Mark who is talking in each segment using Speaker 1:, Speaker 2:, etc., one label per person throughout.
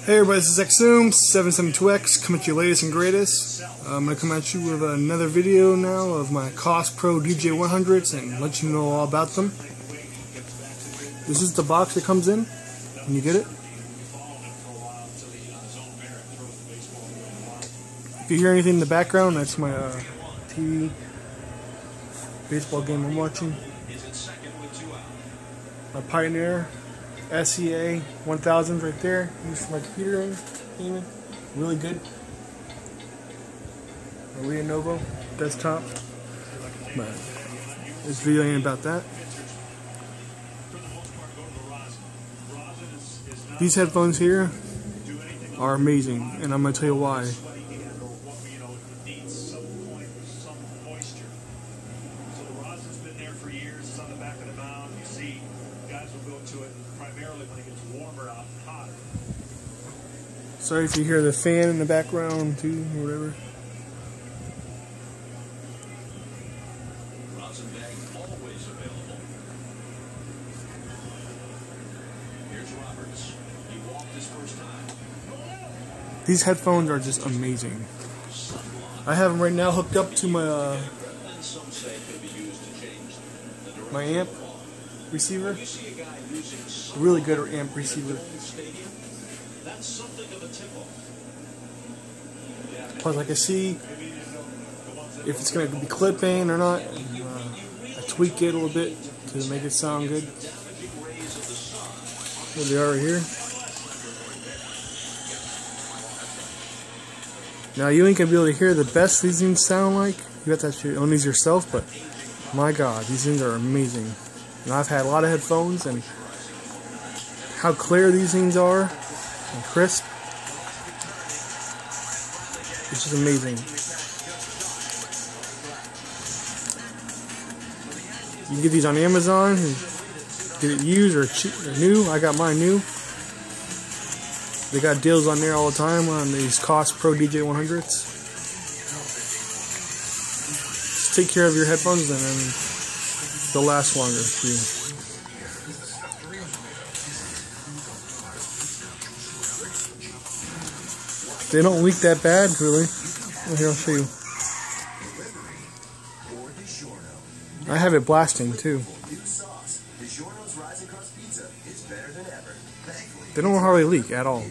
Speaker 1: Hey everybody, this is Xzoom772X coming to you latest and greatest. I'm going to come at you with another video now of my Koss Pro dj100s and let you know all about them. This is the box that comes in when you get it. If you hear anything in the background, that's my TV baseball game I'm watching. My Pioneer SEA 1000 right there, used for my computer gaming, really good. My Lenovo desktop, but this video ain't about that. These headphones here are amazing, and I'm gonna tell you why. Sorry if you hear the fan in the background too, or whatever. These headphones are just amazing. I have them right now hooked up to my my amp receiver. Really good amp receiver. Plus, I can see if it's going to be clipping or not. I tweak it a little bit to make it sound good. There they are right here. Now, you ain't going to be able to hear the best these things sound like. You have to actually own these yourself, but my God, these things are amazing. And I've had a lot of headphones, and how clear these things are and crisp. It's just amazing. You can get these on Amazon and get it used or cheap or new. I got mine new. They got deals on there all the time on these Koss Pro dj100s. Just take care of your headphones and then they'll last longer for you. They don't leak that bad, really. Here, I'll show you. I have it blasting, too. They don't hardly leak at all.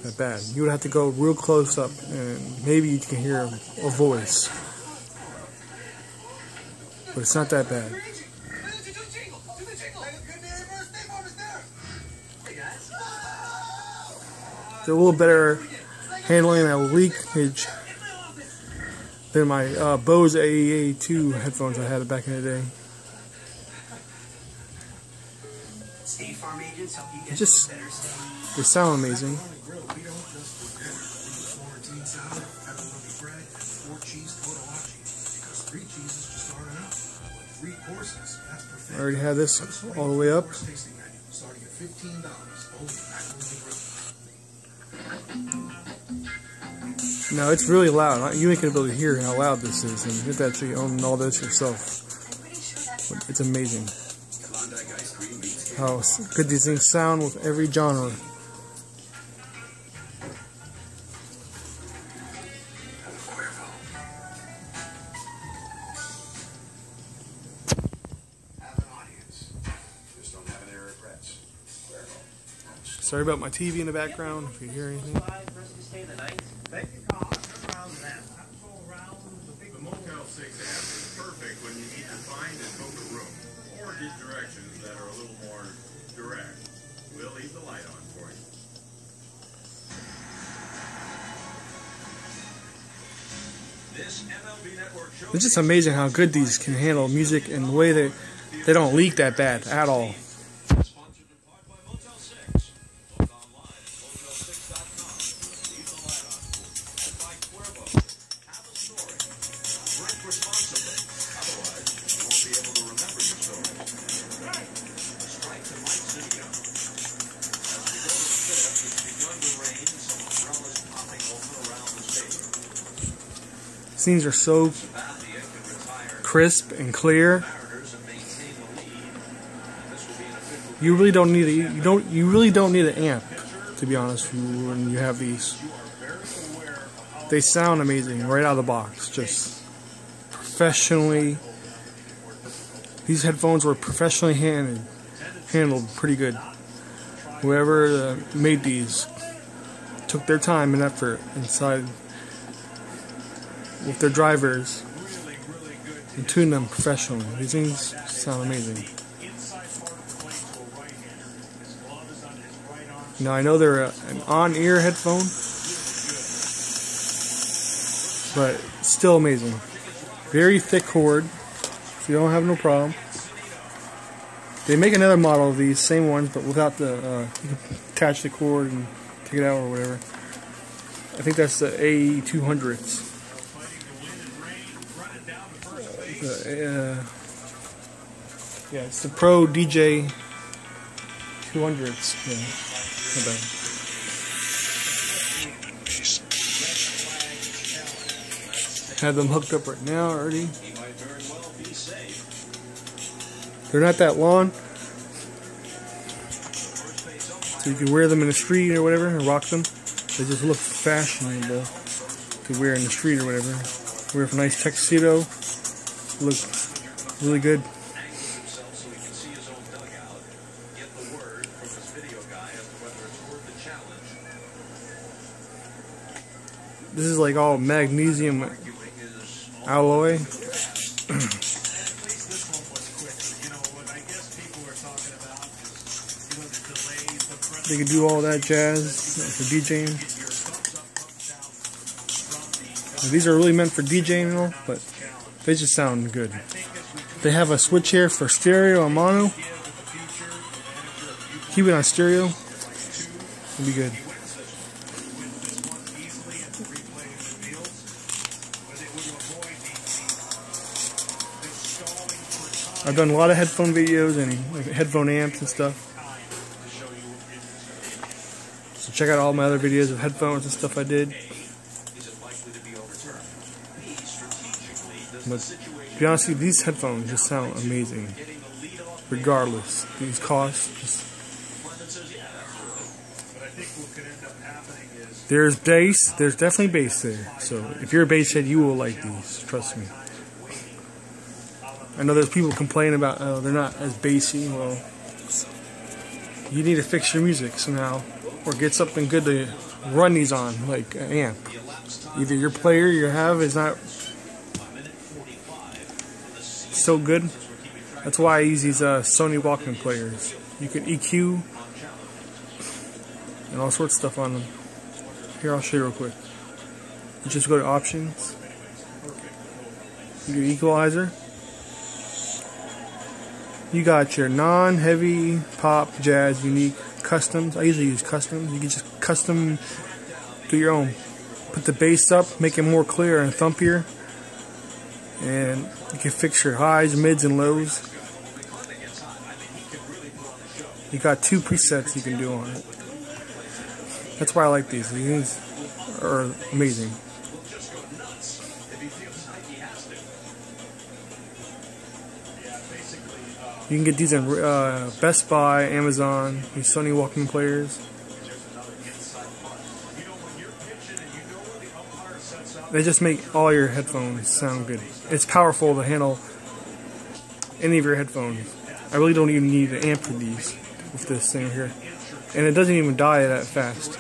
Speaker 1: That bad. You would have to go real close up, and maybe you can hear a voice. But it's not that bad. They're a little better handling that leakage than my Bose AEA2 headphones I had back in the day. They sound amazing. I already had this all the way up. Now it's really loud. You ain't gonna be able to hear how loud this is, and you have to actually own all this yourself. But it's amazing how good these things sound with every genre. Sorry about my TV in the background if you hear anything.
Speaker 2: The Motel 6 app is perfect when you need to find and book a room, or get directions that are a little more direct. We'll leave the light on for you.
Speaker 1: It's just amazing how good these can handle music and the way they don't leak that bad at all. Scenes are so crisp and clear. You really don't need you really don't need an amp, to be honest, when you have these. They sound amazing right out of the box, just professionally. These headphones were professionally handled pretty good. Whoever made these took their time and effort inside with their drivers and tuned them professionally. These things sound amazing. Now I know they're an on-ear headphone, but still amazing. Very thick cord, so you don't have no problem. They make another model of these same ones, but without the you can attach the cord and take it out or whatever. I think that's the A200s. Yeah, it's the Pro dj100s. Yeah, not bad. Have them hooked up right now already. They're not that long, so you can wear them in the street or whatever and rock them. They just look fashionable to wear in the street or whatever. Wear for a nice tuxedo, look really good. This is like all magnesium alloy. They can do all that jazz for DJing. These are really meant for DJing and all, but they just sound good. They have a switch here for stereo and mono. Keep it on stereo. It'll be good. I've done a lot of headphone videos and headphone amps and stuff. So check out all my other videos of headphones and stuff I did. But to be honest with you, these headphones just sound amazing. Regardless, these Koss. There's bass. There's definitely bass there. So if you're a bass head, you will like these. Trust me. I know there's people complaining about they're not as bassy. Well, you need to fix your music somehow, or get something good to run these on, like an amp. Either your player you have is not so good. That's why I use these Sony Walkman players. You can EQ and all sorts of stuff on them. Here, I'll show you real quick. You just go to options. You do equalizer. You got your non-heavy, pop, jazz, unique, customs. I usually use customs. You can just custom do your own. Put the bass up, make it more clear and thumpier. And you can fix your highs, mids, and lows. You got 2 presets you can do on it. That's why I like these. These are amazing. You can get these in Best Buy, Amazon, these Sony Walkman players. They just make all your headphones sound good. It's powerful to handle any of your headphones. I really don't even need an amp for these with this thing here. And it doesn't even die that fast.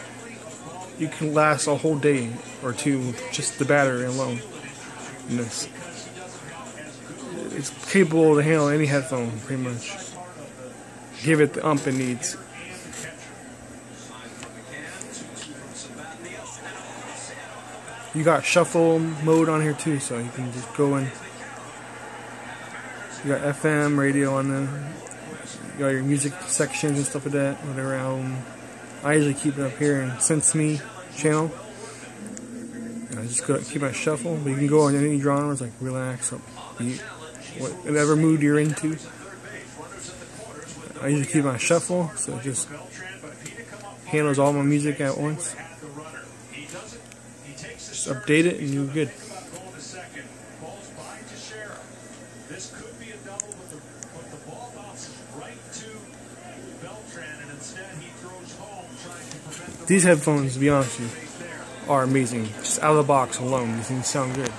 Speaker 1: You can last a whole day or two with just the battery alone in this. It's capable to handle any headphone, pretty much. Give it the ump it needs. You got shuffle mode on here too, so you can just go in. You got FM, radio on there. You got your music sections and stuff like that, whatever album. I usually keep it up here in Sense Me channel. And I just keep my shuffle, but you can go on any genres like relax, upbeat, whatever mood you're into. I usually keep my shuffle, so it just handles all my music at once. Just update it and you're good. These headphones, to be honest with you, are amazing. Just out of the box alone, these things sound good.